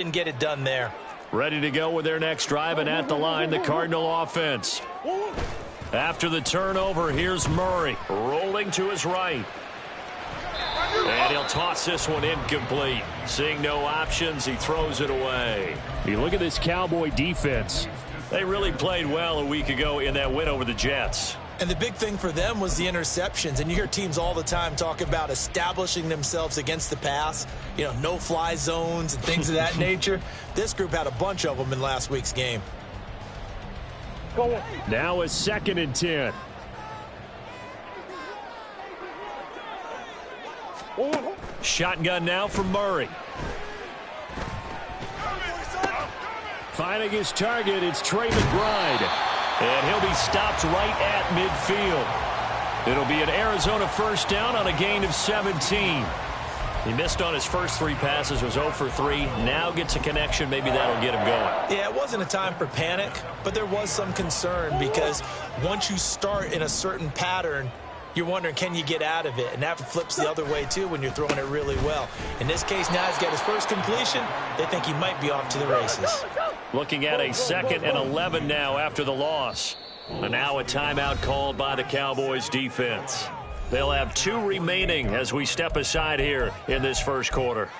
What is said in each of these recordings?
Didn't get it done there. Ready to go with their next drive, and at the line, the Cardinal offense. After the turnover, here's Murray rolling to his right. And he'll toss this one incomplete. Seeing no options, he throws it away. You look at this Cowboy defense. They really played well a week ago in that win over the Jets. And the big thing for them was the interceptions. And you hear teams all the time talk about establishing themselves against the pass. You know, no-fly zones and things of that nature. This group had a bunch of them in last week's game. Now a 2nd and 10. Shotgun now from Murray. Finding his target, it's Trey McBride. And he'll be stopped right at midfield. It'll be an Arizona first down on a gain of 17. He missed on his first 3 passes, was 0 for 3. Now gets a connection. Maybe that'll get him going. Yeah, it wasn't a time for panic, but there was some concern because once you start in a certain pattern, you're wondering, can you get out of it? And that flips the other way, too, when you're throwing it really well. In this case, now he's got his first completion. They think he might be off to the races. Looking at a 2nd and 11 now after the loss. And now a timeout called by the Cowboys defense. They'll have 2 remaining as we step aside here in this first quarter.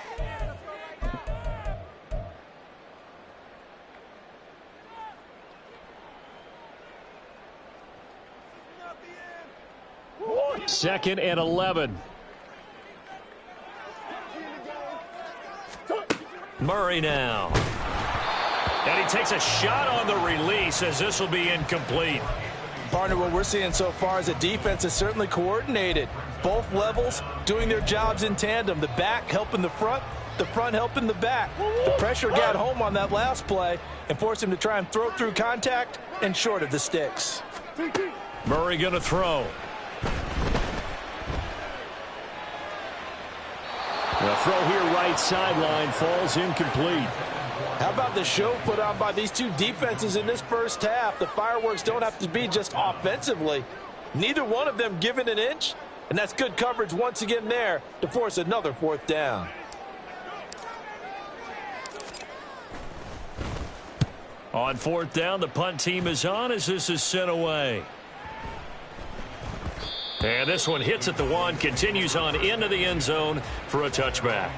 Second and 11. Murray now. And he takes a shot on the release as this will be incomplete. Partner, what we're seeing so far is the defense is certainly coordinated. Both levels doing their jobs in tandem. The back helping the front helping the back. The pressure got home on that last play and forced him to try and throw through contact and short of the sticks. Murray going to throw. The throw here right sideline falls incomplete. How about the show put on by these 2 defenses in this first half? The fireworks don't have to be just offensively. Neither one of them given an inch, and that's good coverage once again there to force another 4th down. On 4th down, the punt team is on as this is sent away. And this one hits at the 1, continues on into the end zone for a touchback.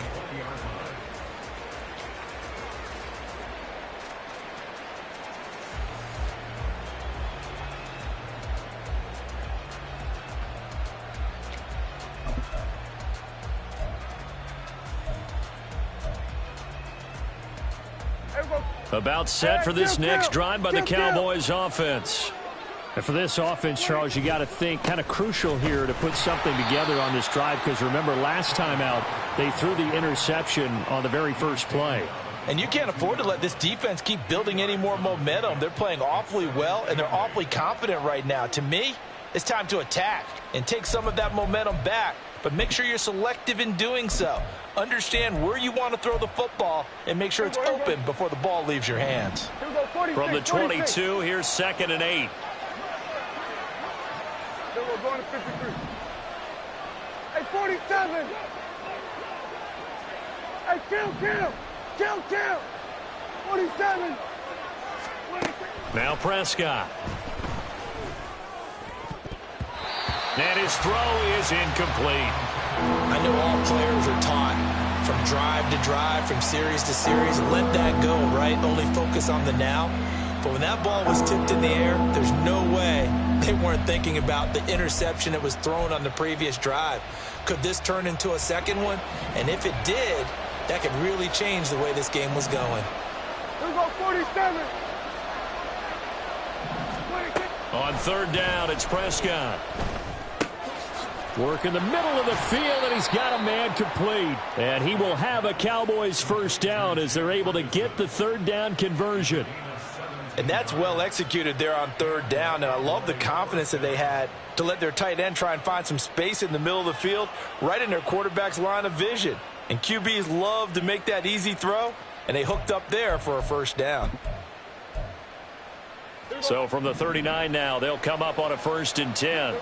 About set for this next drive by the Cowboys offense. And for this offense, Charles, you got to think kind of crucial here to put something together on this drive because remember last time out they threw the interception on the very first play. And you can't afford to let this defense keep building any more momentum. They're playing awfully well and they're awfully confident right now. To me, it's time to attack and take some of that momentum back, but make sure you're selective in doing so. Understand where you want to throw the football and make sure it's open before the ball leaves your hands. From the 22, here's 2nd and 8. We're going to 53. Hey, 47. Hey, kill. 47. Now Prescott. And his throw is incomplete. I know all players are taught from drive to drive, from series to series, let that go, right? Only focus on the now. But when that ball was tipped in the air, there's no way they weren't thinking about the interception that was thrown on the previous drive. Could this turn into a second one? And if it did, that could really change the way this game was going. Here we go, 47. On 3rd down, it's Prescott. Work in the middle of the field, and he's got a man complete. And he will have a Cowboys first down as they're able to get the 3rd down conversion. And that's well executed there on 3rd down. And I love the confidence that they had to let their tight end try and find some space in the middle of the field, right in their quarterback's line of vision. And QBs love to make that easy throw, and they hooked up there for a first down. So from the 39 now, they'll come up on a 1st and 10.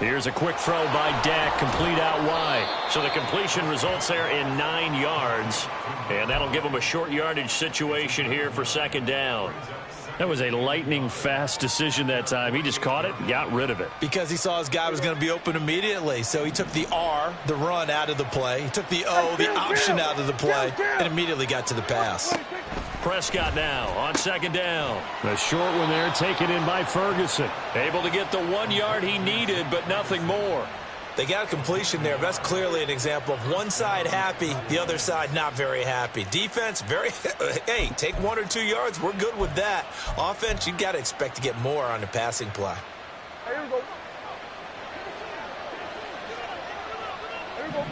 Here's a quick throw by Dak, complete out wide. So the completion results there in 9 yards. And that'll give him a short yardage situation here for second down. That was a lightning-fast decision that time. He just caught it and got rid of it. Because he saw his guy was going to be open immediately. So he took the R, the run, out of the play. He took the O, the option, out of the play, and immediately got to the pass. Prescott now on second down. The short one there taken in by Ferguson. Able to get the 1 yard he needed, but nothing more. They got a completion there. That's clearly an example of one side happy, the other side not very happy. Defense, hey, take 1 or 2 yards. We're good with that. Offense, you got to expect to get more on the passing play. Here we go. Here we go.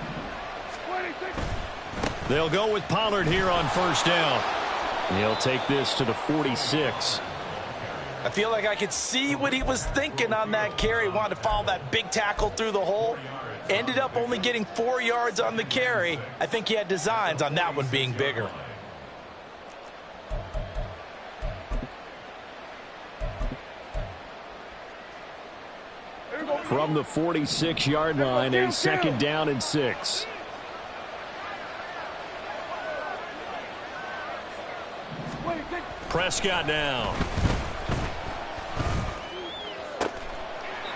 26. They'll go with Pollard here on first down. He'll take this to the 46. I feel like I could see what he was thinking on that carry. Wanted to follow that big tackle through the hole. Ended up only getting 4 yards on the carry. I think he had designs on that one being bigger. From the 46-yard line, a second down and 6. Prescott now.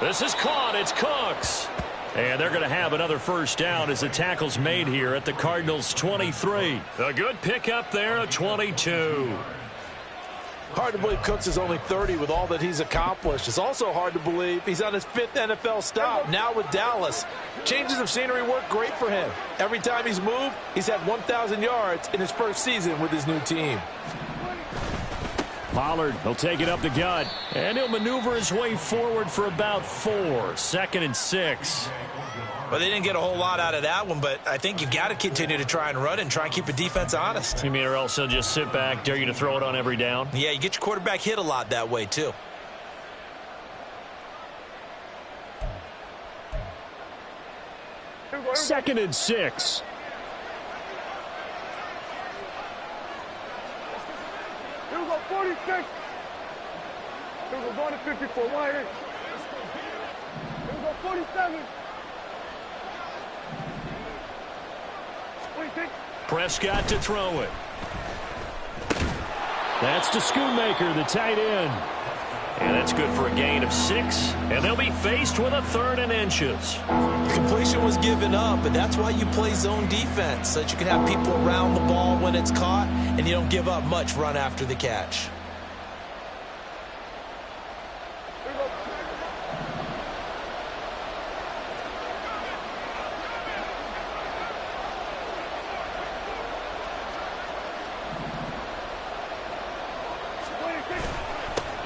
This is caught. It's Cooks. And they're going to have another first down as the tackle's made here at the Cardinals' 23. A good pickup there at 22. Hard to believe Cooks is only 30 with all that he's accomplished. It's also hard to believe he's on his 5th NFL stop, now with Dallas. Changes of scenery work great for him. Every time he's moved, he's had 1,000 yards in his first season with his new team. Pollard, he'll take it up the gut. And he'll maneuver his way forward for about 4. Second and 6. Well, they didn't get a whole lot out of that one, but I think you've got to continue to try and run and try and keep a defense honest. You mean, or else they'll just sit back, dare you to throw it on every down? Yeah, you get your quarterback hit a lot that way, too. Second and 6. Here we go, 46. Here we go, going to 54. Wide in. Here we go, 47. 26. Prescott to throw it. That's to Schoonmaker, the tight end. And that's good for a gain of 6. And they'll be faced with a 3rd and inches. Completion was given up, but that's why you play zone defense, so that you can have people around the ball when it's caught, and you don't give up much run after the catch.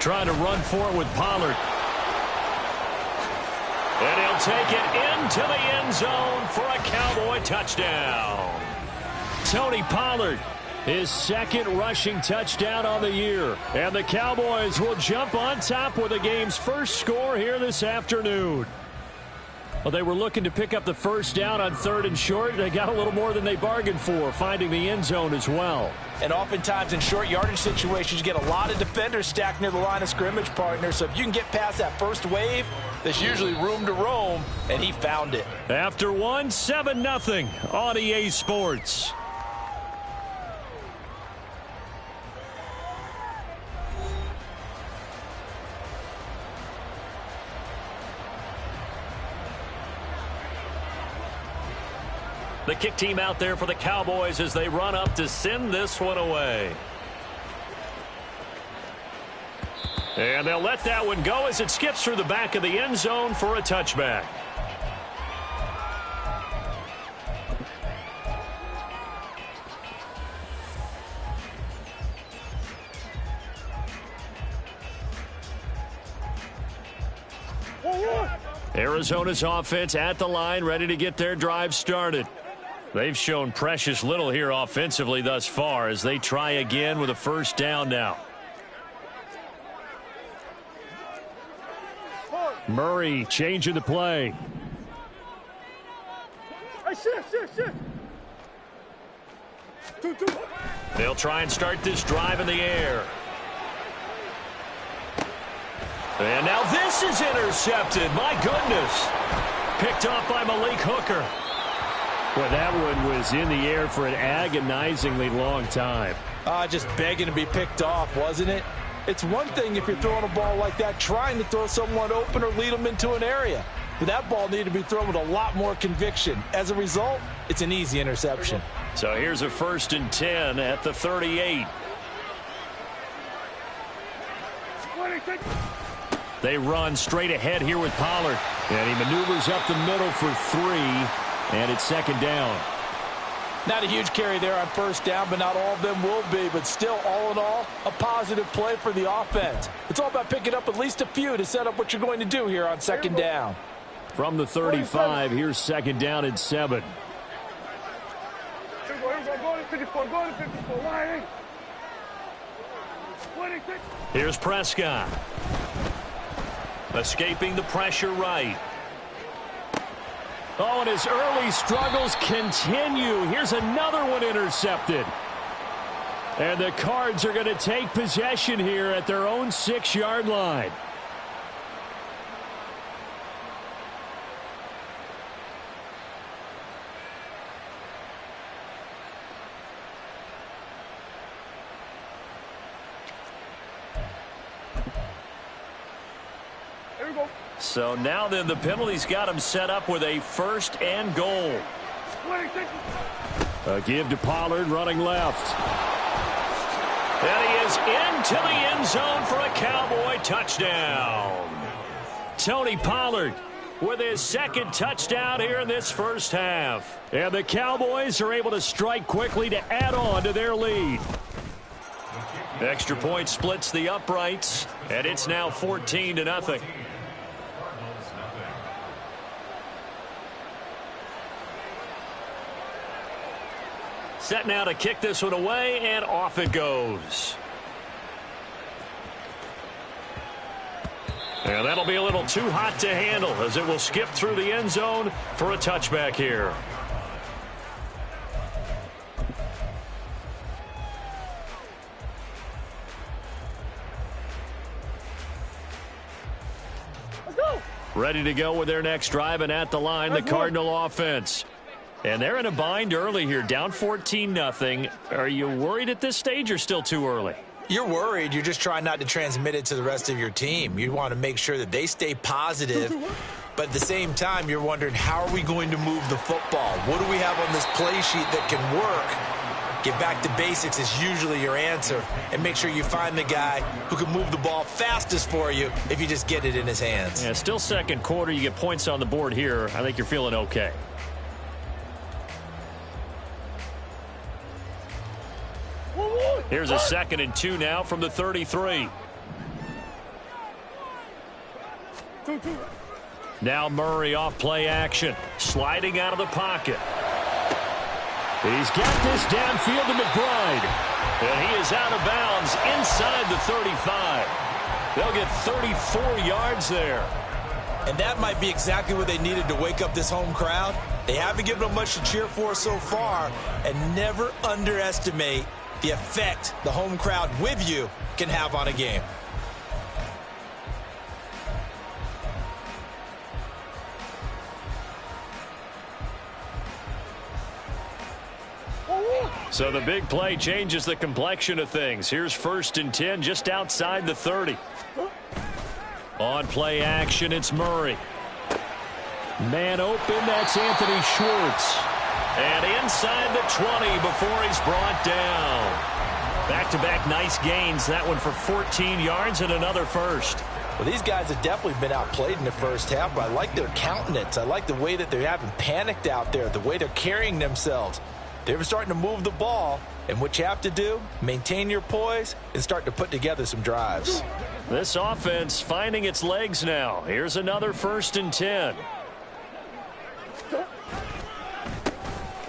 Trying to run for it with Pollard. And he'll take it into the end zone for a Cowboy touchdown. Tony Pollard, his 2nd rushing touchdown on the year. And the Cowboys will jump on top with the game's first score here this afternoon. Well, they were looking to pick up the first down on 3rd and short. They got a little more than they bargained for, finding the end zone as well. And oftentimes in short yardage situations, you get a lot of defenders stacked near the line of scrimmage, partner. So if you can get past that first wave, there's usually room to roam, and he found it. After one, 7-0 on EA Sports. The kick team out there for the Cowboys as they run up to send this one away. And they'll let that one go as it skips through the back of the end zone for a touchback. Arizona's offense at the line, ready to get their drive started. They've shown precious little here offensively thus far as they try again with a first down now. Murray changing the play. Hey, shit. 2-2. They'll try and start this drive in the air. And now this is intercepted. My goodness. Picked off by Malik Hooker. Well, that one was in the air for an agonizingly long time. Just begging to be picked off, wasn't it? It's one thing if you're throwing a ball like that, trying to throw someone open or lead them into an area. But that ball needed to be thrown with a lot more conviction. As a result, it's an easy interception. So here's a 1st and 10 at the 38. They run straight ahead here with Pollard. And he maneuvers up the middle for 3. And it's 2nd down. Not a huge carry there on 1st down, but not all of them will be. But still, all in all, a positive play for the offense. It's all about picking up at least a few to set up what you're going to do here on 2nd down. From the 35, here's 2nd down and 7. Here's Prescott. Escaping the pressure right. Oh, and his early struggles continue. Here's another one intercepted. And the Cards are going to take possession here at their own 6-yard line. So now then the penalty's got him set up with a 1st and goal. A give to Pollard running left. And he is into the end zone for a Cowboy touchdown. Tony Pollard with his 2nd touchdown here in this first half. And the Cowboys are able to strike quickly to add on to their lead. Extra point splits the uprights, and it's now 14-0. Set now to kick this one away, and off it goes. And that'll be a little too hot to handle as it will skip through the end zone for a touchback here. Ready to go with their next drive, and at the line, the Cardinal offense. And they're in a bind early here, down 14-0. Are you worried at this stage or still too early? You're worried. You're just trying not to transmit it to the rest of your team. You want to make sure that they stay positive. But at the same time, you're wondering, how are we going to move the football? What do we have on this play sheet that can work? Get back to basics is usually your answer. And make sure you find the guy who can move the ball fastest for you if you just get it in his hands. Yeah, still 2nd quarter. You get points on the board here. I think you're feeling okay. Here's a 2nd and 2 now from the 33. Now Murray off play action. Sliding out of the pocket. He's got this downfield to McBride. And he is out of bounds inside the 35. They'll get 34 yards there. And that might be exactly what they needed to wake up this home crowd. They haven't given them much to cheer for so far. And never underestimate the effect the home crowd with you can have on a game. So the big play changes the complexion of things. Here's 1st and 10 just outside the 30. On play action, it's Murray. Man open, that's Anthony Schwartz. And inside the 20 before he's brought down. Back-to-back nice gains. That one for 14 yards and another 1st. Well, these guys have definitely been outplayed in the first half, but I like their countenance. I like the way that they haven't panicked out there, the way they're carrying themselves. They're starting to move the ball, and what you have to do, maintain your poise and start to put together some drives. This offense finding its legs now. Here's another 1st and 10.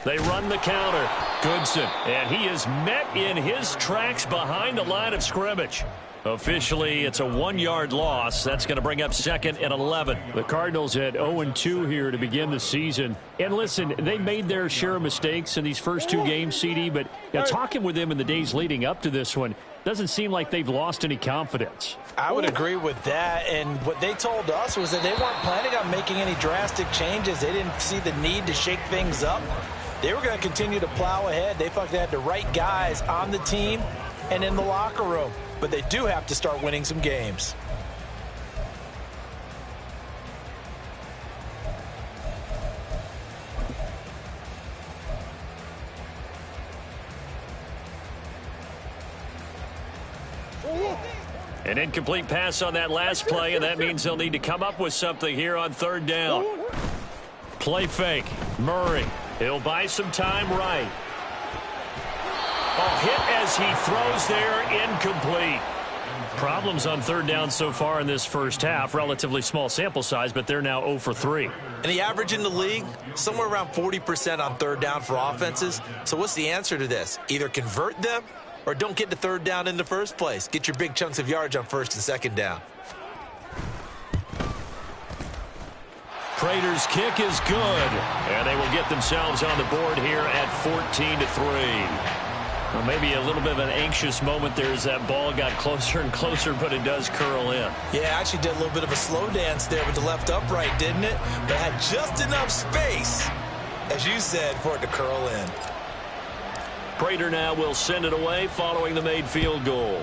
They run the counter. Goodson, and he is met in his tracks behind the line of scrimmage. Officially, it's a 1-yard loss. That's going to bring up 2nd and 11. The Cardinals at 0-2 here to begin the season. And listen, they made their share of mistakes in these first 2 games, CD, but talking with them in the days leading up to this one, doesn't seem like they've lost any confidence. I would agree with that, and what they told us was that they weren't planning on making any drastic changes. They didn't see the need to shake things up. They were going to continue to plow ahead. They felt they had the right guys on the team and in the locker room. But they do have to start winning some games. An incomplete pass on that last play, and that means they'll need to come up with something here on 3rd down. Play fake. Murray. He'll buy some time right. Oh, hit as he throws there, incomplete. Problems on 3rd down so far in this first half. Relatively small sample size, but they're now 0 for 3. And the average in the league, somewhere around 40% on 3rd down for offenses. So what's the answer to this? Either convert them or don't get to 3rd down in the first place. Get your big chunks of yards on 1st and 2nd down. Prater's kick is good, and they will get themselves on the board here at 14-3. Well, maybe a little bit of an anxious moment there as that ball got closer and closer, but it does curl in. Yeah, actually did a little bit of a slow dance there with the left upright, didn't it? But had just enough space, as you said, for it to curl in. Prater now will send it away following the made field goal.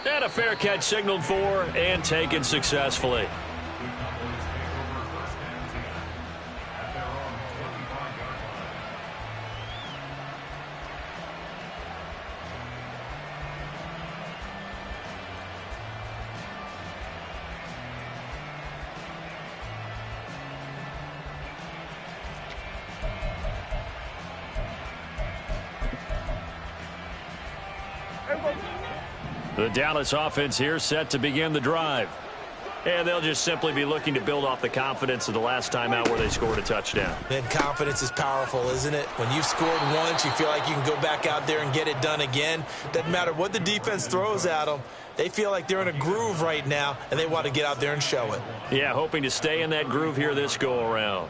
And a fair catch signaled for and taken successfully. The Dallas offense here set to begin the drive. And they'll just simply be looking to build off the confidence of the last time out where they scored a touchdown. And confidence is powerful, isn't it? When you've scored once, you feel like you can go back out there and get it done again. Doesn't matter what the defense throws at them. They feel like they're in a groove right now, and they want to get out there and show it. Yeah, hoping to stay in that groove here this go-around.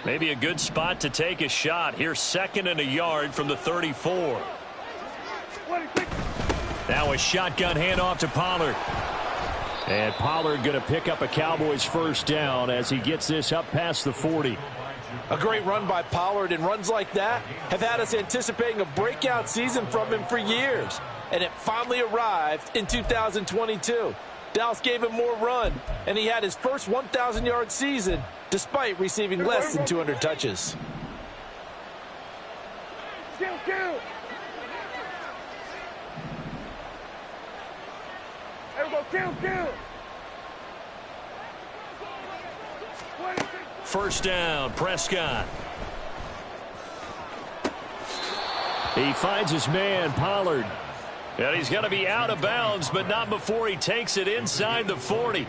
Maybe a good spot to take a shot. Here's 2nd and a yard from the 34. Now a shotgun handoff to Pollard. And Pollard going to pick up a Cowboys 1st down as he gets this up past the 40. A great run by Pollard, and runs like that have had us anticipating a breakout season from him for years. And it finally arrived in 2022. Dallas gave him more run, and he had his first 1,000-yard season despite receiving less than 200 touches. First down, Prescott. He finds his man, Pollard. And he's going to be out of bounds, but not before he takes it inside the 40.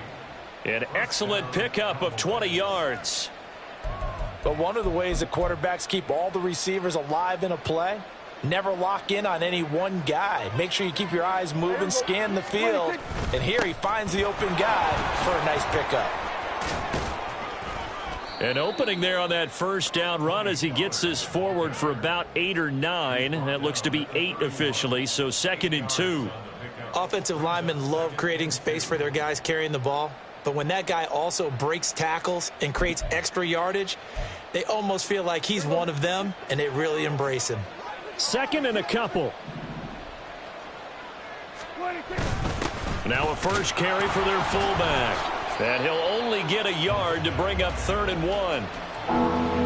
An excellent pickup of 20 yards. But one of the ways that quarterbacks keep all the receivers alive in a play, never lock in on any one guy. Make sure you keep your eyes moving, scan the field. And here he finds the open guy for a nice pickup. An opening there on that first down run as he gets this forward for about 8 or 9. That looks to be 8 officially, so 2nd and 2. Offensive linemen love creating space for their guys carrying the ball. But when that guy also breaks tackles and creates extra yardage, they almost feel like he's one of them, and they really embrace him. 2nd and a couple. Now a first carry for their fullback. And he'll only get a yard to bring up 3rd and 1.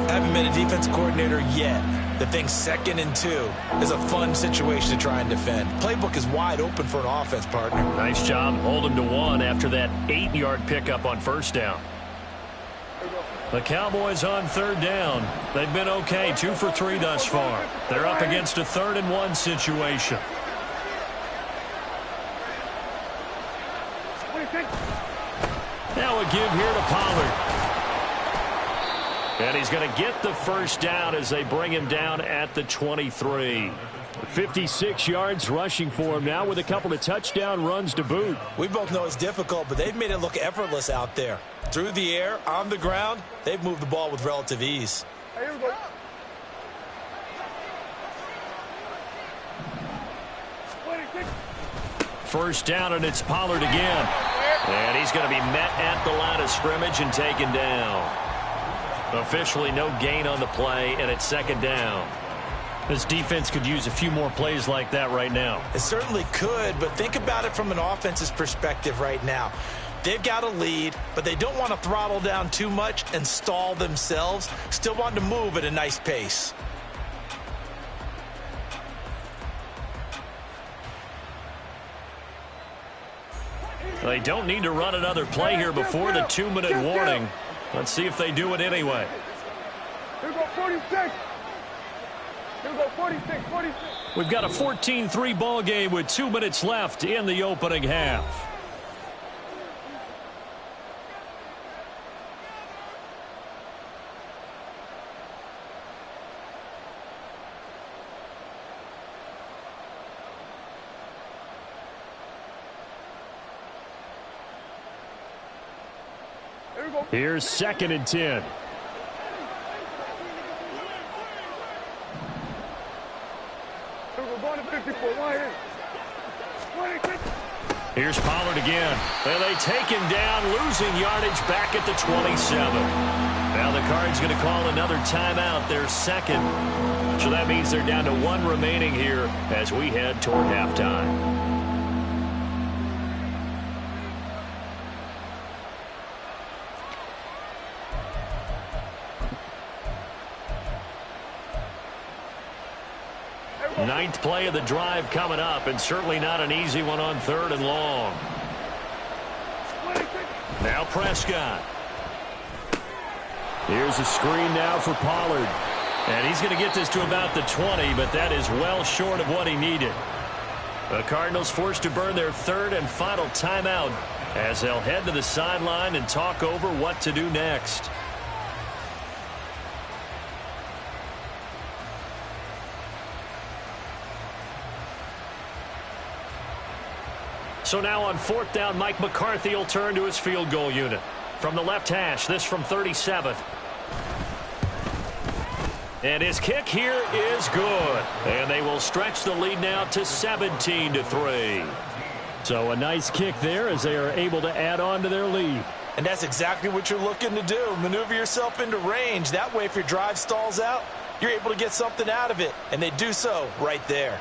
Haven't been a defense coordinator yet. The thing 2nd and 2 is a fun situation to try and defend. Playbook is wide open for an offense, partner. Nice job holding to 1 after that 8-yard pickup on first down. The Cowboys on 3rd down. They've been okay, 2 for 3 thus far. They're up against a 3rd and 1 situation. Now a give here to Pollard. And he's going to get the first down as they bring him down at the 23. 56 yards rushing for him now with a couple of touchdown runs to boot. We both know it's difficult, but they've made it look effortless out there. Through the air, on the ground, they've moved the ball with relative ease. Hey, here we go. First down, and it's Pollard again. And he's going to be met at the line of scrimmage and taken down. Officially no gain on the play, and it's second down. This defense could use a few more plays like that right now. It certainly could, but think about it from an offense's perspective right now. They've got a lead, but they don't want to throttle down too much and stall themselves. Still want to move at a nice pace. They don't need to run another play here before the 2-minute warning. Let's see if they do it anyway. Here we go, 46. Here we go, 46, 46. We've got a 14-3 ball game with 2 minutes left in the opening half. Here's 2nd and 10. Here's Pollard again. And they take him down, losing yardage back at the 27. Now the Cards going to call another timeout, their second. So that means they're down to 1 remaining here as we head toward halftime. Ninth play of the drive coming up, and certainly not an easy one on 3rd and long. Now Prescott. Here's a screen now for Pollard. And he's going to get this to about the 20, but that is well short of what he needed. The Cardinals forced to burn their 3rd and final timeout as they'll head to the sideline and talk over what to do next. So now on 4th down, Mike McCarthy will turn to his field goal unit. From the left hash, this from 37. And his kick here is good. And they will stretch the lead now to 17-3. So a nice kick there as they are able to add on to their lead. And that's exactly what you're looking to do. Maneuver yourself into range. That way, if your drive stalls out, you're able to get something out of it. And they do so right there.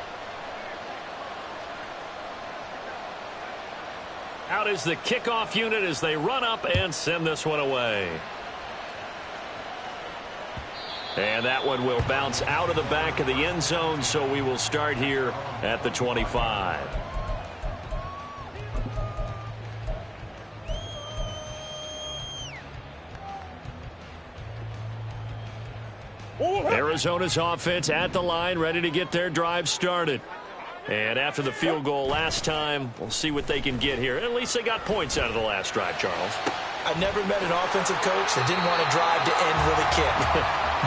Out is the kickoff unit as they run up and send this one away. And that one will bounce out of the back of the end zone, so we will start here at the 25. Arizona's offense at the line, ready to get their drive started. And after the field goal last time, we'll see what they can get here. At least they got points out of the last drive, Charles. I've never met an offensive coach that didn't want to drive to end with a kick.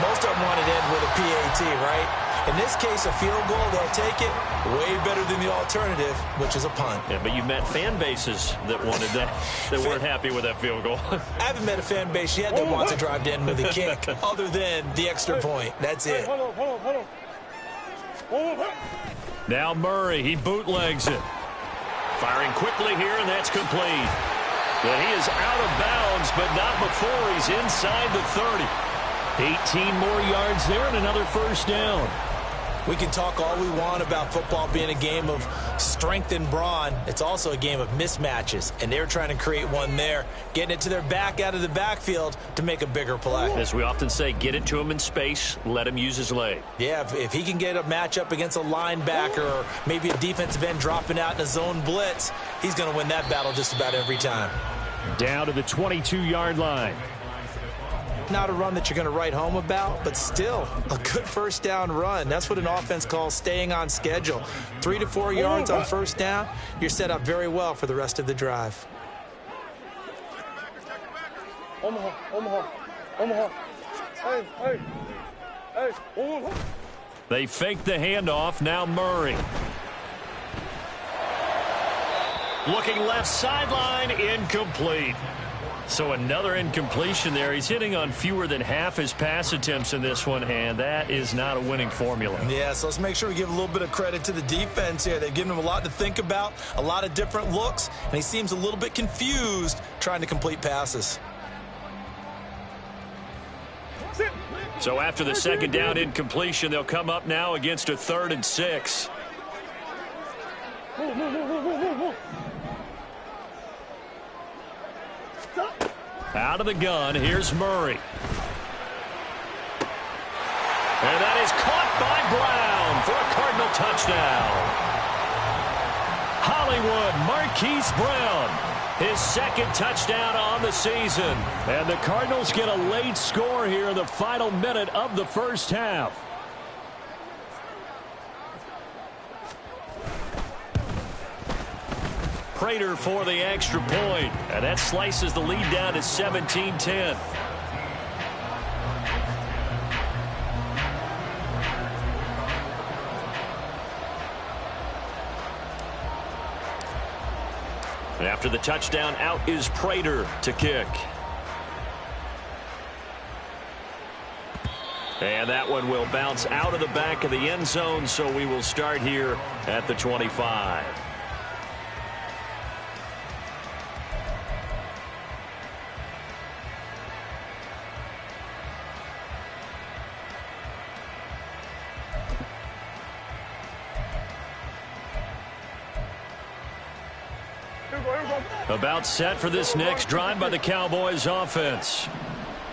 Most of them wanted to end with a PAT, right? In this case, a field goal, they'll take it way better than the alternative, which is a punt. Yeah, but you've met fan bases that wanted that, that weren't happy with that field goal. I haven't met a fan base yet that wants to drive to end with a kick, other than the extra point. That's it. Hold on. Now Murray, he bootlegs it. Firing quickly here, and that's complete. But he is out of bounds, but not before he's inside the 30. 18 more yards there and another first down. We can talk all we want about football being a game of strength and brawn. It's also a game of mismatches, and they're trying to create one there, getting it to their back out of the backfield to make a bigger play. As we often say, get it to him in space, let him use his leg. Yeah, if he can get a matchup against a linebacker or maybe a defensive end dropping out in a zone blitz, he's going to win that battle just about every time. Down to the 22-yard line. Not a run that you're going to write home about, but still a good first down run. That's what an offense calls staying on schedule. 3 to 4 yards on first down, you're set up very well for the rest of the drive. Omaha. They fake the handoff. Now Murray. Looking left sideline, incomplete. So another incompletion there. He's hitting on fewer than half his pass attempts in this one, and that is not a winning formula. Yeah, so let's make sure we give a little bit of credit to the defense here. They've given him a lot to think about, a lot of different looks, and he seems a little bit confused trying to complete passes. So after the second down incompletion, they'll come up now against a 3rd and 6. Out of the gun, here's Murray. And that is caught by Brown for a Cardinal touchdown. Hollywood Marquise Brown, his 2nd touchdown on the season. And the Cardinals get a late score here in the final minute of the first half. Prater for the extra point, and that slices the lead down to 17-10. And after the touchdown, out is Prater to kick. And that one will bounce out of the back of the end zone, so we will start here at the 25. About set for this next drive by the Cowboys offense.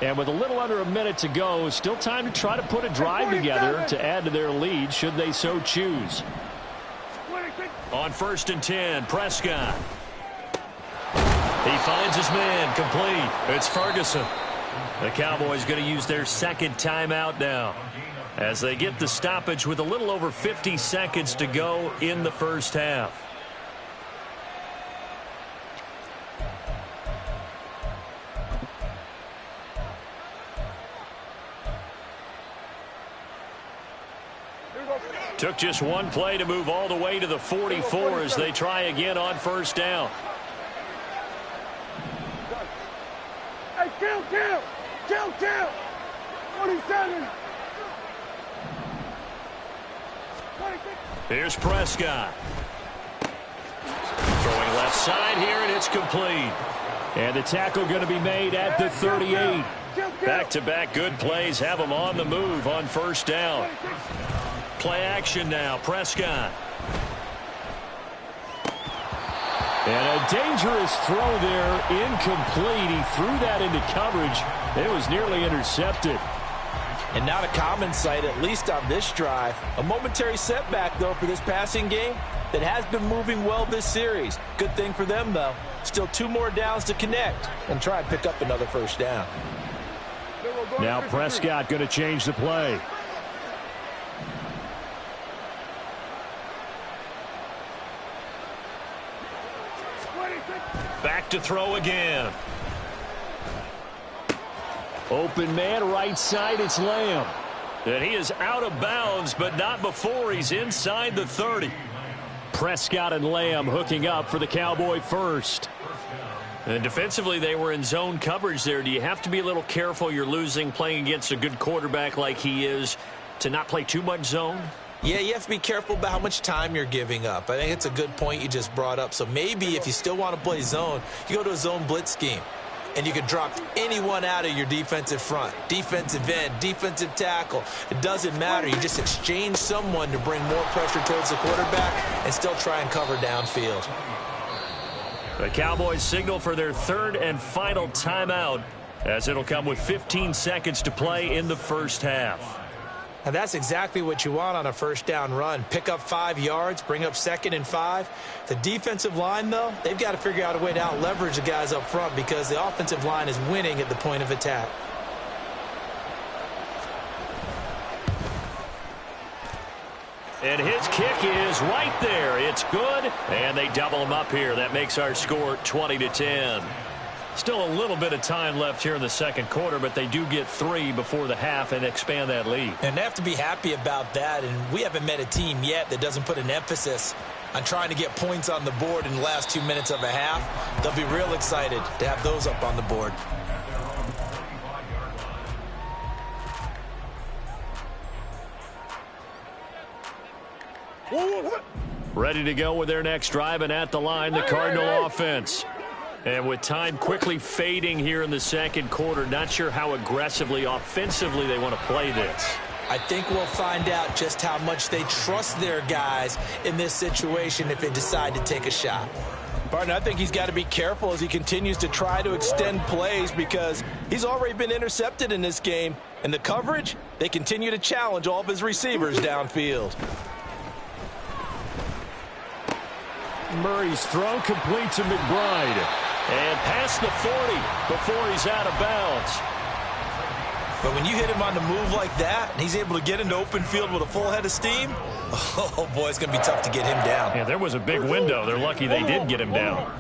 And with a little under a minute to go, still time to try to put a drive together to add to their lead should they so choose. On 1st and 10, Prescott. He finds his man, complete. It's Ferguson. The Cowboys going to use their 2nd timeout now as they get the stoppage with a little over 50 seconds to go in the first half. Took just one play to move all the way to the 44 as they try again on 1st down. Hey, kill! 27. Here's Prescott. Throwing left side here, and it's complete. And the tackle going to be made at the 38. Back-to-back good plays have them on the move on 1st down. Play action now, Prescott. And a dangerous throw there, incomplete. He threw that into coverage. It was nearly intercepted. And not a common sight, at least on this drive. A momentary setback, though, for this passing game that has been moving well this series. Good thing for them, though. Still 2 more downs to connect and try and pick up another 1st down. Now Prescott going to change the play. Back to throw again. Open man, right side, it's Lamb. And he is out of bounds, but not before he's inside the 30. Prescott and Lamb hooking up for the Cowboy first. And defensively, they were in zone coverage there. Do you have to be a little careful? You're losing, playing against a good quarterback like he is, to not play too much zone? Yeah, you have to be careful about how much time you're giving up. I think it's a good point you just brought up. So maybe if you still want to play zone, you go to a zone blitz scheme. And you can drop anyone out of your defensive front. Defensive end, defensive tackle. It doesn't matter. You just exchange someone to bring more pressure towards the quarterback and still try and cover downfield. The Cowboys signal for their 3rd and final timeout as it'll come with 15 seconds to play in the first half. And that's exactly what you want on a 1st down run. Pick up 5 yards, bring up 2nd and 5. The defensive line, though, they've got to figure out a way to out-leverage the guys up front because the offensive line is winning at the point of attack. And his kick is right there. It's good, and they double him up here. That makes our score 20-10. Still a little bit of time left here in the second quarter, but they do get 3 before the half and expand that lead. And they have to be happy about that, and we haven't met a team yet that doesn't put an emphasis on trying to get points on the board in the last 2 minutes of a half. They'll be real excited to have those up on the board. Ready to go with their next drive, and at the line, the Cardinal offense. And with time quickly fading here in the second quarter, not sure how aggressively, offensively they want to play this. I think we'll find out just how much they trust their guys in this situation if they decide to take a shot. Partner, I think he's got to be careful as he continues to try to extend plays because he's already been intercepted in this game. And the coverage, they continue to challenge all of his receivers downfield. Murray's throw complete to McBride. And past the 40 before he's out of bounds. But when you hit him on the move like that, and he's able to get into open field with a full head of steam, oh boy, it's going to be tough to get him down. Yeah, there was a big window. They're lucky they did get him down.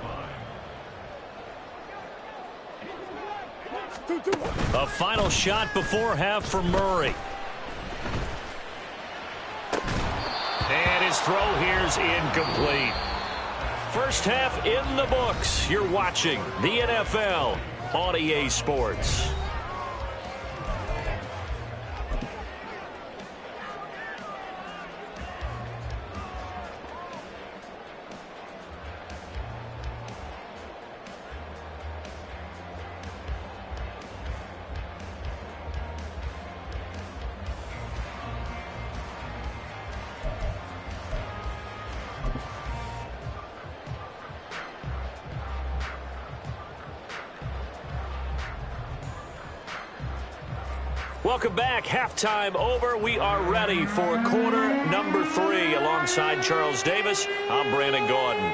A final shot before half for Murray. And his throw here's incomplete. First half in the books. You're watching the NFL on EA Sports. Welcome back. Halftime over. We are ready for quarter number 3. Alongside Charles Davis, I'm Brandon Gordon.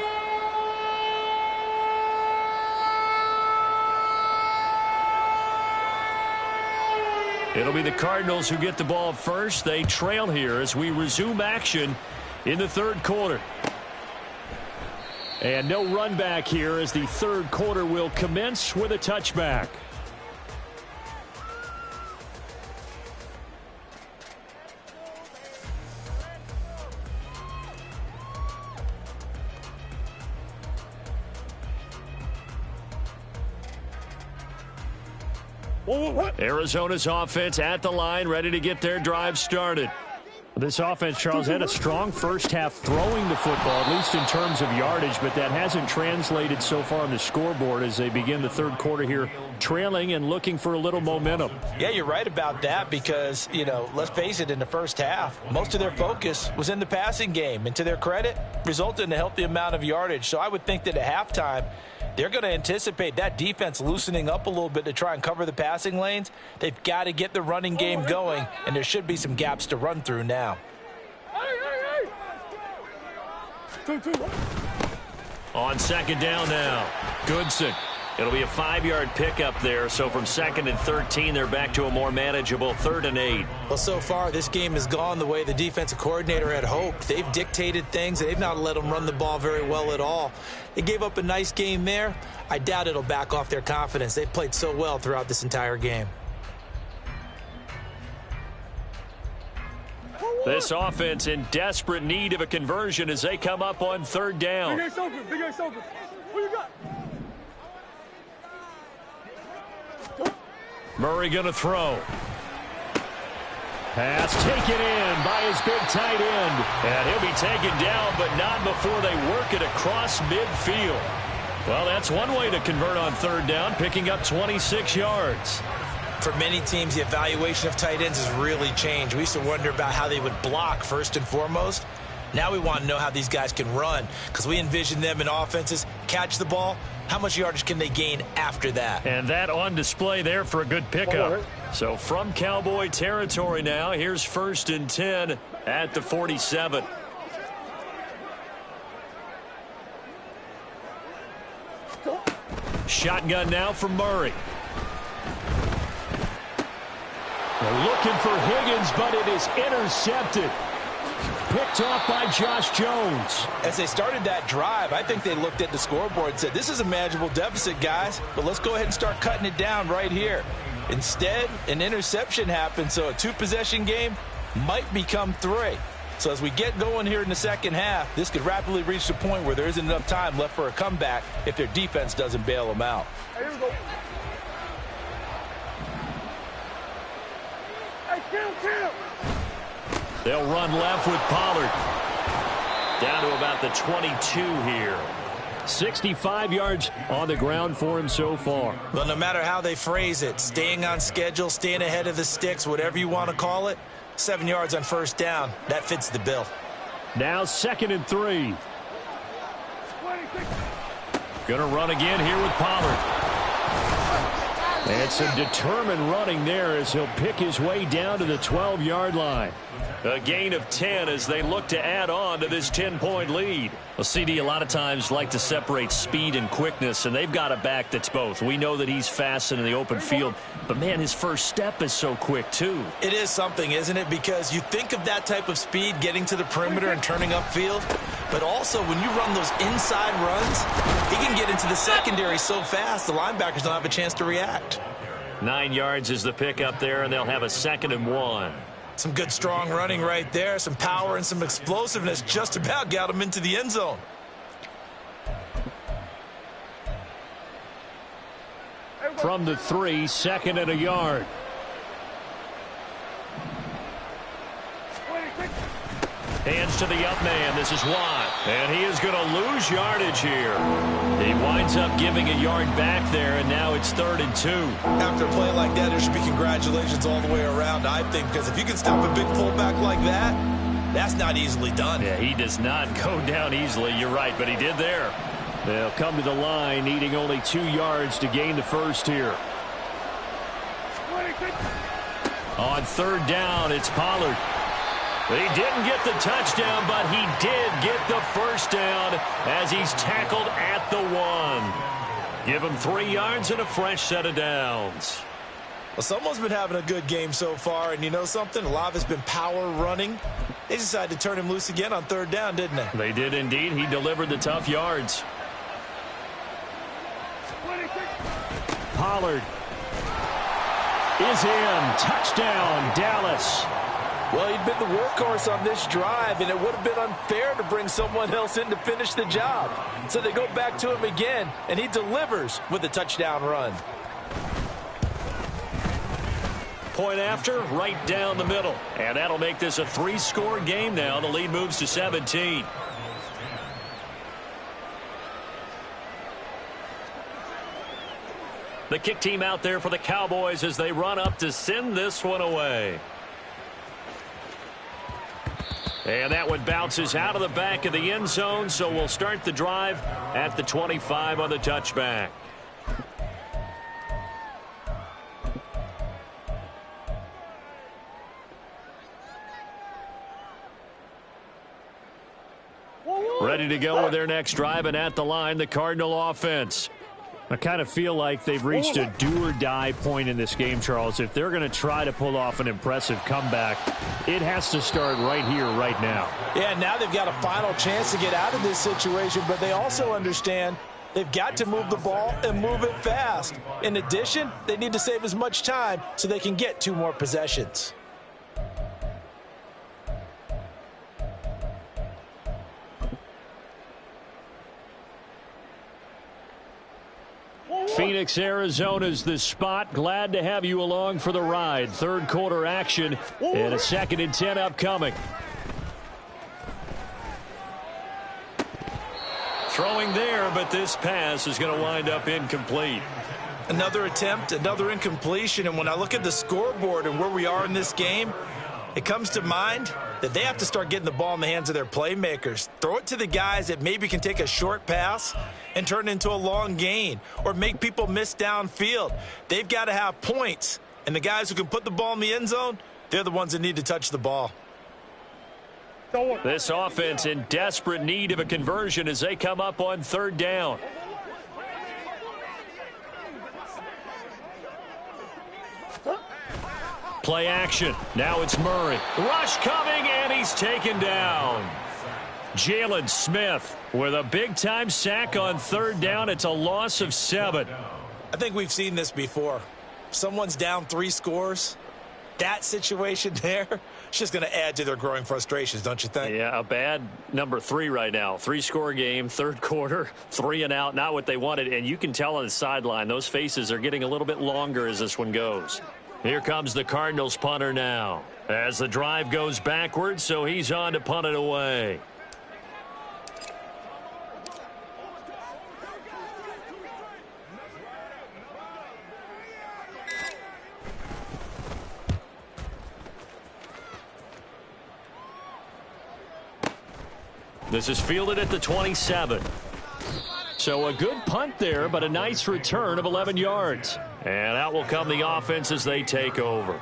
It'll be the Cardinals who get the ball first. They trail here as we resume action in the third quarter. And no run back here as the third quarter will commence with a touchback. Arizona's offense at the line, ready to get their drive started. This offense, Charles, had a strong first half throwing the football, at least in terms of yardage, but that hasn't translated so far on the scoreboard as they begin the third quarter here, trailing and looking for a little momentum. Yeah, you're right about that because, you know, let's face it, in the first half, most of their focus was in the passing game, and to their credit, resulted in a healthy amount of yardage. So I would think that at halftime, they're going to anticipate that defense loosening up a little bit to try and cover the passing lanes. They've got to get the running game going, and there should be some gaps to run through now. On second down now, Goodson. It'll be a 5-yard pickup there, so from 2nd and 13, they're back to a more manageable 3rd and 8. Well, so far, this game has gone the way the defensive coordinator had hoped. They've dictated things. They've not let them run the ball very well at all. They gave up a nice game there. I doubt it'll back off their confidence. They've played so well throughout this entire game. This offense in desperate need of a conversion as they come up on 3rd down. Big Ace open. Big Ace open. Who you got? Murray going to throw. Pass taken in by his big tight end. And he'll be taken down, but not before they work it across midfield. Well, that's one way to convert on 3rd down, picking up 26 yards. For many teams, the evaluation of tight ends has really changed. We used to wonder about how they would block first and foremost. Now we want to know how these guys can run because we envision them in offenses, catch the ball. How much yardage can they gain after that? And that on display there for a good pickup. So from Cowboy territory now, here's 1st and 10 at the 47. Shotgun now for Murray. They're looking for Higgins, but it is intercepted. picked off by Josh Jones. As they started that drive, I think they looked at the scoreboard and said, this is a manageable deficit, guys, but let's go ahead and start cutting it down right here. Instead, an interception happened, so a two-possession game might become 3. So as we get going here in the second half, this could rapidly reach the point where there isn't enough time left for a comeback if their defense doesn't bail them out. Hey, here we go. Hey, kill. They'll run left with Pollard. Down to about the 22 here. 65 yards on the ground for him so far. Well, no matter how they phrase it, staying on schedule, staying ahead of the sticks, whatever you want to call it, 7 yards on first down, that fits the bill. Now 2nd and 3. Gonna run again here with Pollard. And some determined running there as he'll pick his way down to the 12-yard line. A gain of 10 as they look to add on to this 10-point lead. Well, CD, a lot of times like to separate speed and quickness, and they've got a back that's both. We know that he's fast in the open field, but, man, his first step is so quick, too. It is something, isn't it? Because you think of that type of speed getting to the perimeter and turning upfield, but also when you run those inside runs, he can get into the secondary so fast the linebackers don't have a chance to react. 9 yards is the pickup there, and they'll have a 2nd and 1. Some good, strong running right there. Some power and some explosiveness just about got him into the end zone. From the 3, 2nd and a yard. Hands to the up man. This is Watt. And he is going to lose yardage here. He winds up giving a yard back there, and now it's 3rd and 2. After a play like that, there should be congratulations all the way around, I think, because if you can stop a big fullback like that, that's not easily done. Yeah, he does not go down easily. You're right, but he did there. They'll come to the line, needing only 2 yards to gain the first here. On 3rd down, it's Pollard. He didn't get the touchdown, but he did get the first down as he's tackled at the 1. Give him 3 yards and a fresh set of downs. Well, someone's been having a good game so far, and you know something? A lot of it's been power running. They decided to turn him loose again on 3rd down, didn't they? They did indeed. He delivered the tough yards. Pollard is in. Touchdown, Dallas. Well, he'd been the workhorse on this drive, and it would have been unfair to bring someone else in to finish the job. So they go back to him again, and he delivers with a touchdown run. Point after, right down the middle. And that'll make this a 3-score game now. The lead moves to 17. The kick team out there for the Cowboys as they run up to send this one away. And that one bounces out of the back of the end zone, so we'll start the drive at the 25 on the touchback. Ready to go with their next drive, and at the line, the Cardinal offense. I kind of feel like they've reached a do-or-die point in this game, Charles. If they're going to try to pull off an impressive comeback, it has to start right here, right now. Yeah, now they've got a final chance to get out of this situation, but they also understand they've got to move the ball and move it fast. In addition, they need to save as much time so they can get 2 more possessions. Phoenix, Arizona's the spot. Glad to have you along for the ride. 3rd quarter action and a 2nd and 10 upcoming. Throwing there, but this pass is going to wind up incomplete. Another attempt, another incompletion, and when I look at the scoreboard and where we are in this game, it comes to mind that they have to start getting the ball in the hands of their playmakers. Throw it to the guys that maybe can take a short pass and turn it into a long gain or make people miss downfield. They've got to have points, and the guys who can put the ball in the end zone, they're the ones that need to touch the ball. This offense in desperate need of a conversion as they come up on 3rd down. Play action. Now it's Murray. Rush coming, and he's taken down. Jalen Smith with a big-time sack on third down. It's a loss of 7. I think we've seen this before. Someone's down 3 scores. That situation there, it's just going to add to their growing frustrations, don't you think? Yeah, a bad number 3 right now. 3-score game, third quarter, 3 and out, not what they wanted. And you can tell on the sideline, those faces are getting a little bit longer as this one goes. Here comes the Cardinals punter now. As the drive goes backwards, so he's on to punt it away. This is fielded at the 27. So a good punt there, but a nice return of 11 yards. And out will come the offense as they take over.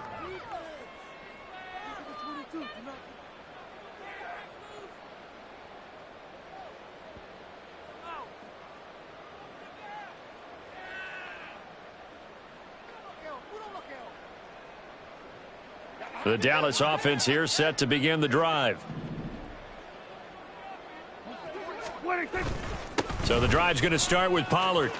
The Dallas offense here set to begin the drive. So the drive's going to start with Pollard.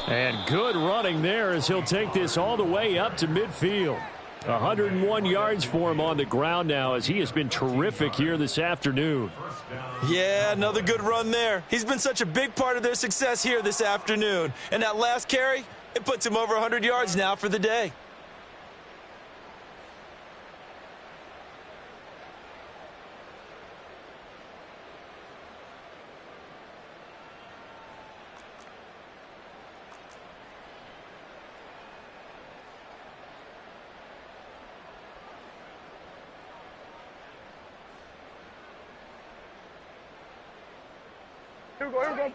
And good running there as he'll take this all the way up to midfield. 101 yards for him on the ground now as he has been terrific here this afternoon. Yeah, another good run there. He's been such a big part of their success here this afternoon. And that last carry, it puts him over 100 yards now for the day. Here we go.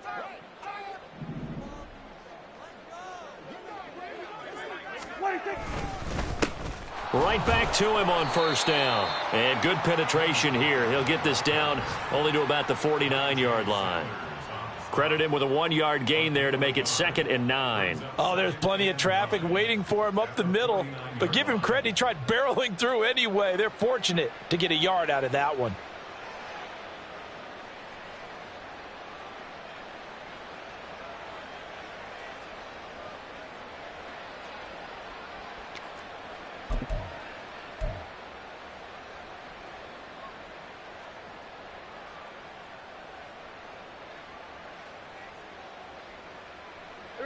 Right back to him on first down. And good penetration here. He'll get this down only to about the 49-yard line. Credit him with a 1-yard gain there to make it 2nd and 9. Oh, there's plenty of traffic waiting for him up the middle. But give him credit, he tried barreling through anyway. They're fortunate to get a yard out of that one.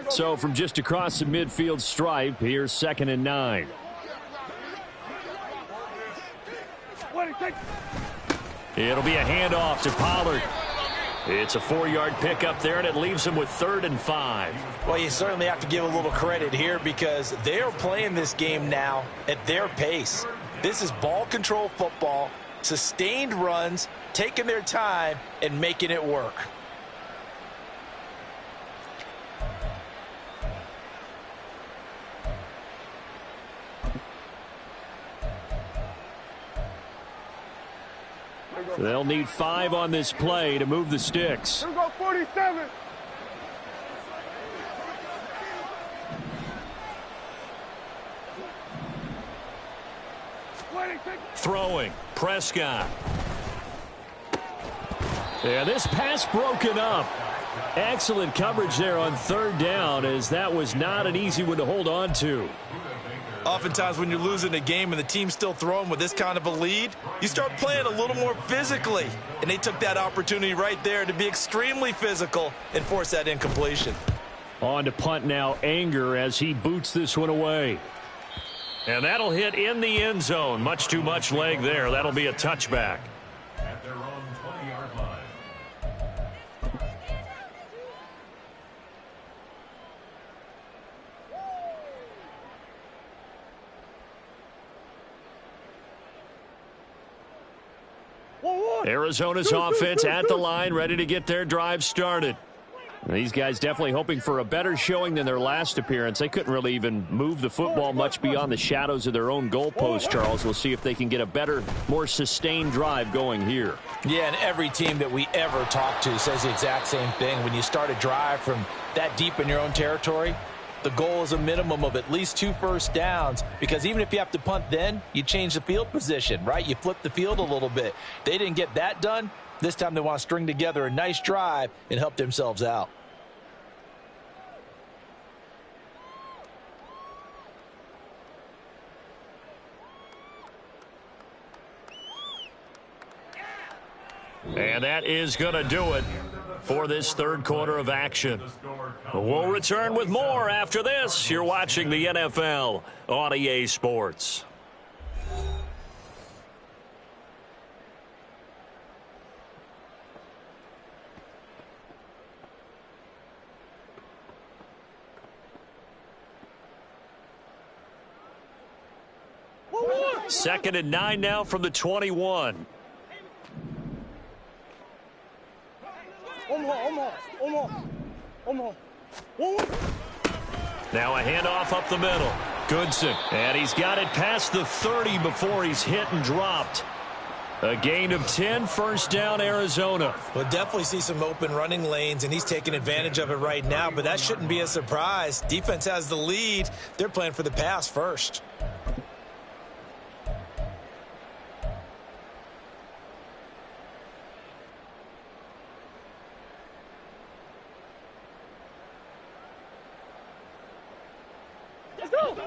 So from just across the midfield stripe, here's 2nd and 9. It'll be a handoff to Pollard. It's a 4-yard pickup there, and it leaves him with 3rd and 5. Well, you certainly have to give a little credit here because they're playing this game now at their pace. This is ball control football, sustained runs, taking their time, and making it work. They'll need 5 on this play to move the sticks. Here we go, 47. Throwing, Prescott. And this pass broken up. Excellent coverage there on 3rd down, as that was not an easy one to hold on to. Oftentimes when you're losing a game and the team's still throwing with this kind of a lead, you start playing a little more physically. And they took that opportunity right there to be extremely physical and force that incompletion. On to punt now, Anger, as he boots this one away. And that'll hit in the end zone. Much too much leg there. That'll be a touchback. At their own 20-yard line. Arizona's offense at the line, ready to get their drive started. These guys definitely hoping for a better showing than their last appearance. They couldn't really even move the football much beyond the shadows of their own goalpost, Charles. We'll see if they can get a better, more sustained drive going here. Yeah, and every team that we ever talk to says the exact same thing. When you start a drive from that deep in your own territory, the goal is a minimum of at least 2 first downs, because even if you have to punt then, you change the field position, right? You flip the field a little bit. They didn't get that done. This time they want to string together a nice drive and help themselves out. And that is going to do it for this third quarter of action. We'll return with more after this. You're watching the NFL on EA Sports. Second and 9 now from the 21. Now a handoff up the middle. Goodson. And he's got it past the 30 before he's hit and dropped. A gain of 10, first down, Arizona. We'll definitely see some open running lanes, and he's taking advantage of it right now, but that shouldn't be a surprise. Defense has the lead. They're playing for the pass first.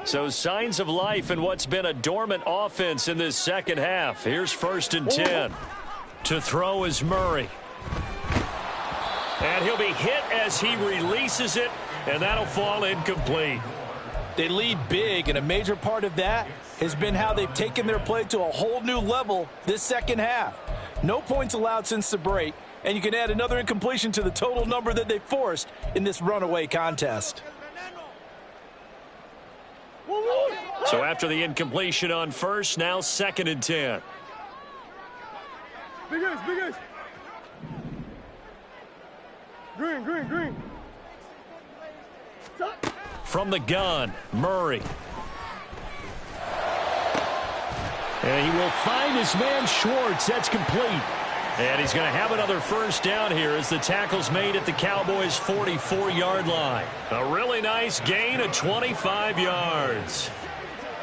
So signs of life in what's been a dormant offense in this second half. Here's first and 10. To throw is Murray. And he'll be hit as he releases it, and that'll fall incomplete. They lead big, and a major part of that has been how they've taken their play to a whole new level this second half. No points allowed since the break, and you can add another incompletion to the total number that they forced in this runaway contest. So after the incompletion on first, now second and 10. Big ace. Green. From the gun, Murray. And he will find his man Schwartz. That's complete. And he's going to have another first down here as the tackle's made at the Cowboys' 44-yard line. A really nice gain of 25 yards.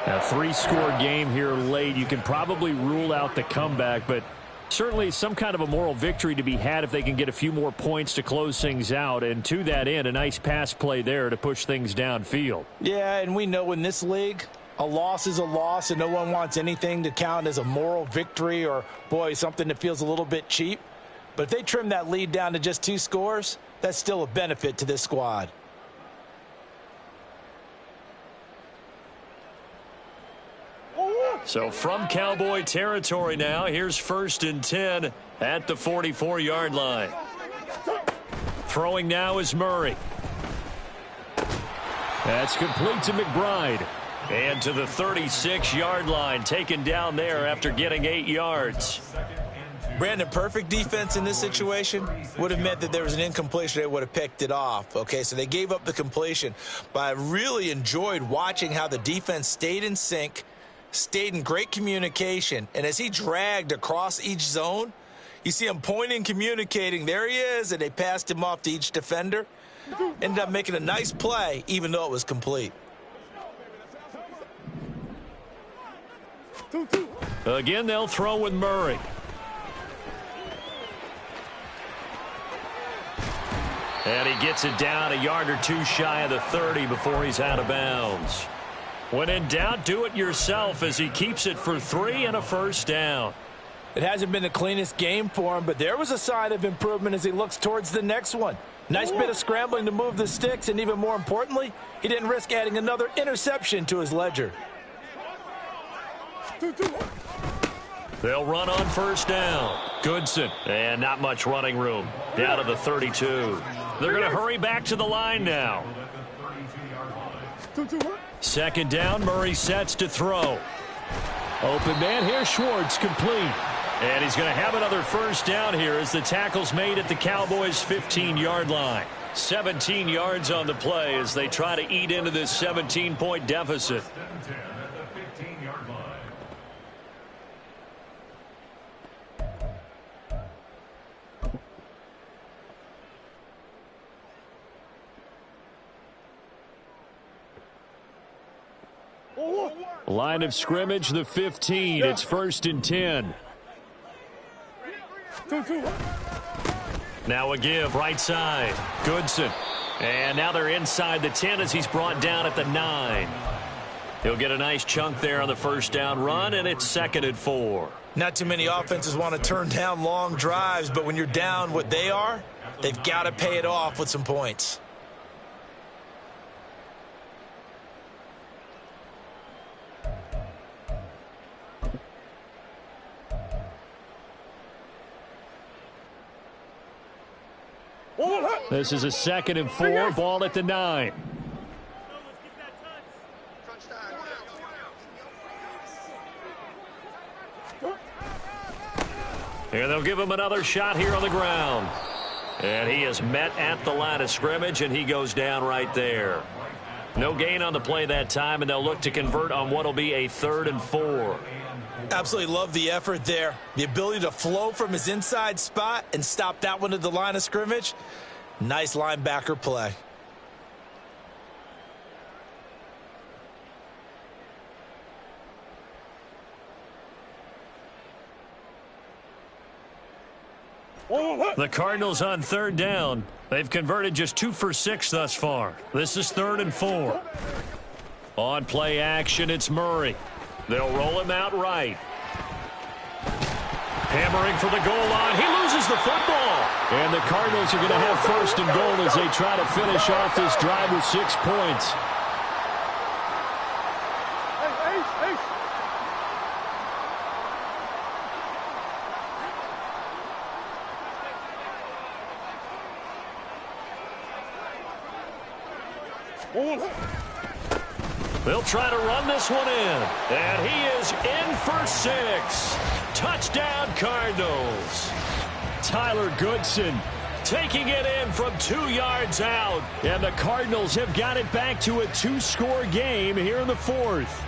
A 3-score game here late. You can probably rule out the comeback, but certainly some kind of a moral victory to be had if they can get a few more points to close things out. And to that end, a nice pass play there to push things downfield. Yeah, and we know in this league, a loss is a loss, and no one wants anything to count as a moral victory or, boy, something that feels a little bit cheap. But if they trim that lead down to just 2 scores, that's still a benefit to this squad. So from Cowboy territory now, here's first and 10 at the 44-yard line. Throwing now is Murray. That's complete to McBride. And to the 36-yard line, taken down there after getting 8 yards. Brandon, perfect defense in this situation would have meant that there was an incompletion. They would have picked it off. Okay, so they gave up the completion. But I really enjoyed watching how the defense stayed in sync, stayed in great communication. And as he dragged across each zone, you see him pointing, communicating. There he is, and they passed him off to each defender. Ended up making a nice play, even though it was complete. Again, they'll throw with Murray. And he gets it down a yard or 2 shy of the 30 before he's out of bounds. When in doubt, do it yourself as he keeps it for 3 and a first down. It hasn't been the cleanest game for him, but there was a sign of improvement as he looks towards the next one. Nice bit of scrambling to move the sticks, and even more importantly, he didn't risk adding another interception to his ledger. They'll run on first down. Goodson. And not much running room. Down to the 32. They're going to hurry back to the line now. Second down, Murray sets to throw. Open man here, Schwartz, complete. And he's going to have another first down here as the tackle's made at the Cowboys' 15-yard line. 17 yards on the play as they try to eat into this 17-point deficit. Line of scrimmage, the 15. It's 1st and 10. 2-2. Now a give, right side. Goodson. And now they're inside the 10 as he's brought down at the 9. He'll get a nice chunk there on the first down run, and it's 2nd and 4. Not too many offenses want to turn down long drives, but when you're down what they are, they've got to pay it off with some points. This is a 2nd and 4, ball at the 9. And they'll give him another shot here on the ground. And he is met at the line of scrimmage, and he goes down right there. No gain on the play that time, and they'll look to convert on what will be a 3rd and 4. Absolutely love the effort there. The ability to flow from his inside spot and stop that one at the line of scrimmage. Nice linebacker play. The Cardinals on 3rd down. They've converted just 2 for 6 thus far. This is 3rd and 4. On play action, it's Murray. They'll roll him out right. Hammering for the goal line. He loses the football. And the Cardinals are going to have 1st and goal as they try to finish off this drive with 6 points. They'll try to run this one in. And he is in for 6. Touchdown, Cardinals. Tyler Goodson taking it in from 2 yards out. And the Cardinals have got it back to a 2-score game here in the 4th.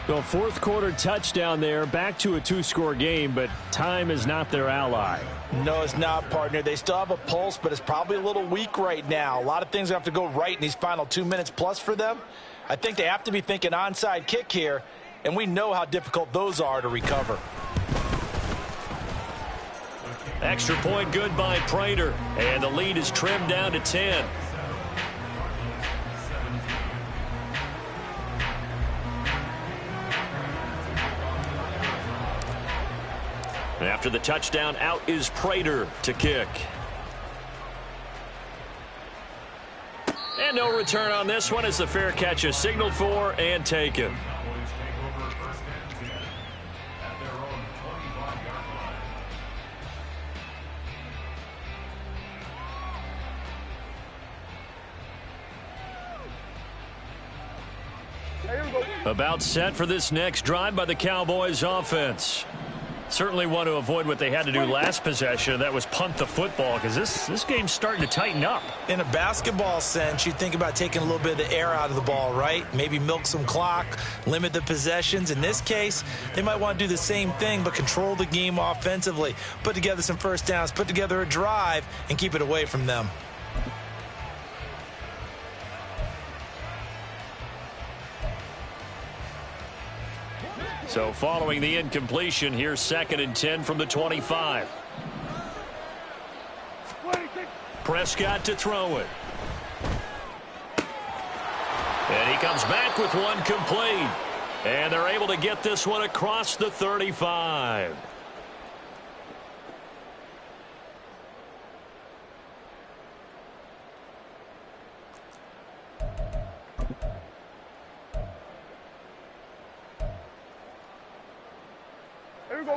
The 4th quarter touchdown there, back to a 2-score game, but time is not their ally. No, it's not, partner. They still have a pulse, but it's probably a little weak right now. A lot of things have to go right in these final 2 minutes plus for them. I think they have to be thinking onside kick here, and we know how difficult those are to recover. Extra point good by Prater, and the lead is trimmed down to 10. After the touchdown, out is Prater to kick. And no return on this one as the fair catch is signaled for and taken. About set for this next drive by the Cowboys offense. Certainly want to avoid what they had to do last possession. That was punt the football, because this game's starting to tighten up. In a basketball sense, you think about taking a little bit of the air out of the ball, right? Maybe milk some clock, limit the possessions. In this case, they might want to do the same thing, but control the game offensively. Put together some first downs, put together a drive, and keep it away from them. So following the incompletion, here's 2nd and 10 from the 25. Prescott to throw it. And he comes back with one complete. And they're able to get this one across the 35.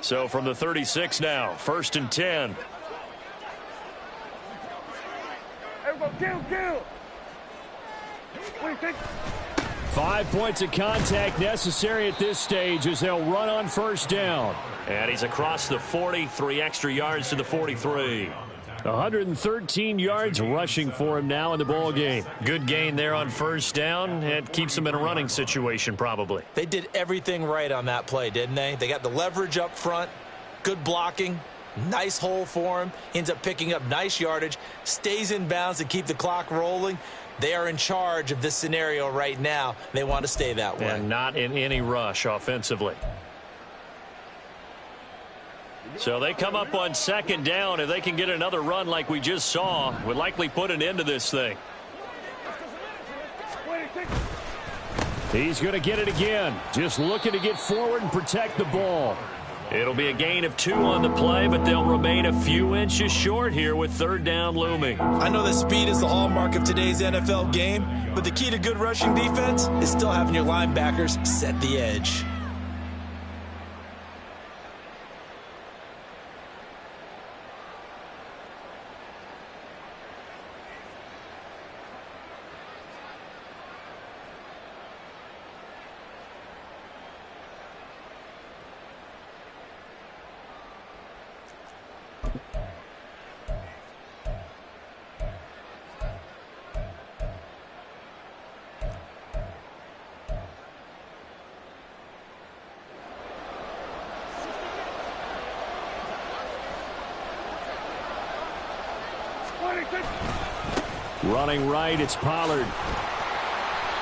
So from the 36 now, 1st and 10. Kill. 5 points of contact necessary at this stage as they'll run on 1st down. And he's across the 40, 3 extra yards to the 43. 113 yards rushing for him now in the ball game. Good gain there on 1st down. It keeps him in a running situation probably. They did everything right on that play, didn't they? They got the leverage up front, good blocking, Nice hole for him. Ends up picking up nice yardage. Stays in bounds to keep the clock rolling. They are in charge of this scenario right now. They want to stay that way. And not in any rush offensively. So they come up on second down. If they can get another run like we just saw, would likely put an end to this thing. He's going to get it again. Just looking to get forward and protect the ball. It'll be a gain of 2 on the play, but they'll remain a few inches short here with third down looming. I know that speed is the hallmark of today's NFL game, but the key to good rushing defense is still having your linebackers set the edge. Running right, it's Pollard.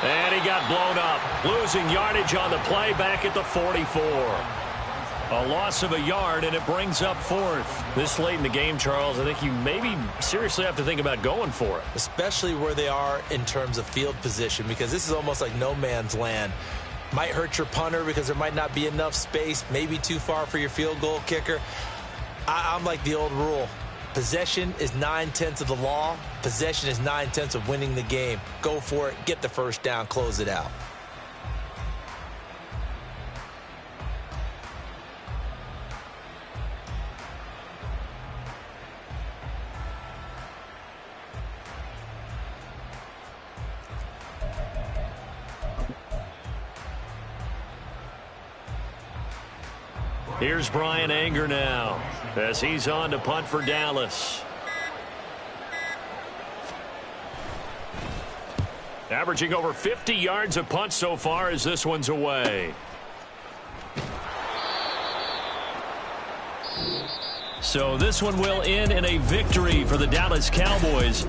And he got blown up. Losing yardage on the play back at the 44. A loss of a yard, and it brings up 4th. This late in the game, Charles, I think you maybe seriously have to think about going for it. Especially where they are in terms of field position, because this is almost like no man's land. Might hurt your punter because there might not be enough space, maybe too far for your field goal kicker. I'm like the old rule. Possession is 9/10 of the law. Possession is 9/10 of winning the game. Go for it. Get the first down. Close it out. Here's Brian Anger now as he's on to punt for Dallas. Averaging over 50 yards a punt so far as this one's away. So this one will end in a victory for the Dallas Cowboys.